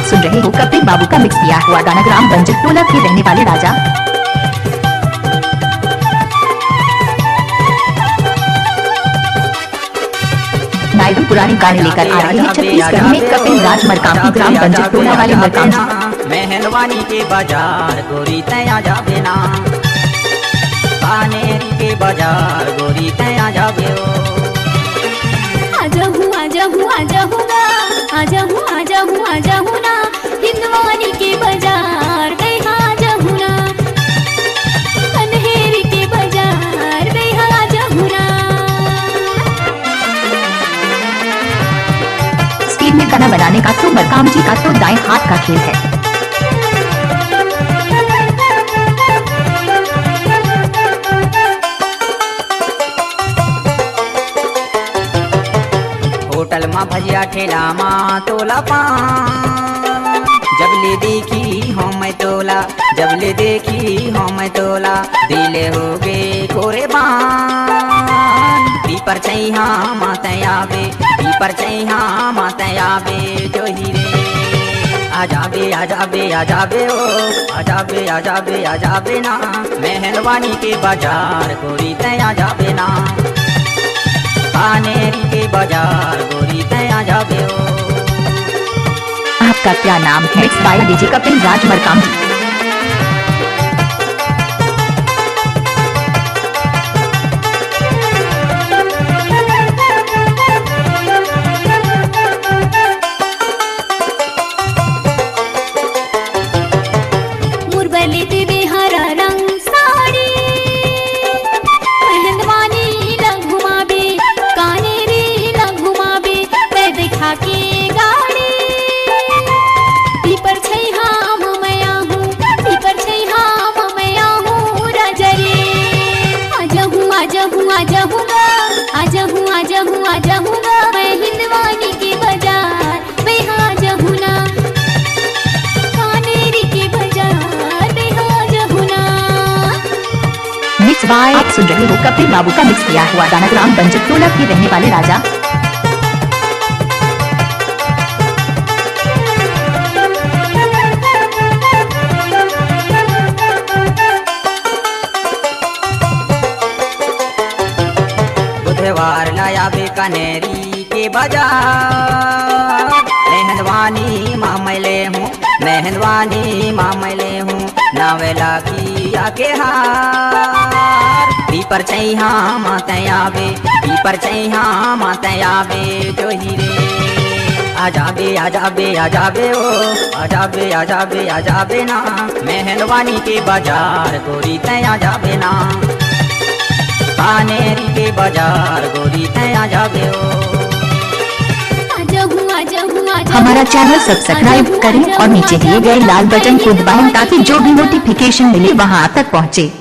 सुन रहे हो कपिल बाबू का मिक्स किया हुआ गाना ग्राम बंजट टोला के रहने वाले राजा। नायडू पुराने गाने लेकर आ रहे हैं छत्तीसगढ़ में कपिल राज मरकाम की ग्राम बंजट टोला वाले मरकाम जी। मेहलवानी के बाजार गोरी तया जाबे ना, कानेरी के बाजार गोरी तया जाबे ओ। आजा हूँ आजा हूँ आजा हूँ ना, आजा हूँ आजा हूँ आजा हूँ ना, हिंदवानी के बाजार बेहा आजा हूँ ना, कन्हेरी के बाजार बेहा आजा हूँ ना। स्पीड में गाना बनाने का तो मरकाम जी का तो दाएं हाथ का खेल है। होटल माँ भजिया ठेला माँ तोला पान, जब ले देखी हो मैं तोला, जब ले देखी हो मैं तोला, दिले हो गे कोरे बान। पीपर छैहा मातयाबे, पीपर छैहा मातयाबे जो हीरे आजाबे आजाबे आजाबे ओ, आजाबे आजाबे आजाबे ना, मेहलवानी के बाजार गोरी तया जाबे ना, कानेरी के बाजार गोरी तया जाबे ओ। आपका क्या नाम है? मिक्स बाय डीजे कपिल राज मरकाम जी। मुरबले दे हरा रंग साड़ी, मेहंदवानी लग घुमाबे, कानेरी लग घुमाबे, मैं देखा के गाड़ी। पीपर छैहा ममया हूँ, पीपर छैहा ममया हूँ राजा रे। आजा हूँ आजा हूँ आजा हूँ गा, आजा हूँ आजा हूँ आजा हूँ गा, मैं हिंदवानी के बाजार बेहा आजा हूँ ना, कानेरी के बाजार बेहा आजा हूँ ना। मिक्स बाय आप सुन रहे हो कपिल बाबू का मिक्स किया हुआ गाना ग्राम बंजट टोला के रहने वाले राजा। बुधवार लाया बे कनेरी के बाजार, मेहंदवानी मामले हूँ, मेहंदवानी मामले हूँ, नावेला की आके हार। पीपर छैहा मातयाबे, पीपर छैहा मातयाबे जो हीरे आजाबे आजाबे आजाबे ओ, आजाबे आजाबे आजाबे ना, मेहलवानी के बाजार गोरी तया जाबे ना, कानेरी के बाजार गोरी तया जाबे ओ। हमारा चैनल सब्सक्राइब करें और नीचे दिए गए लाल बटन को दबाएं ताकि जो भी नोटिफिकेशन मिले वहां आप तक पहुंचे।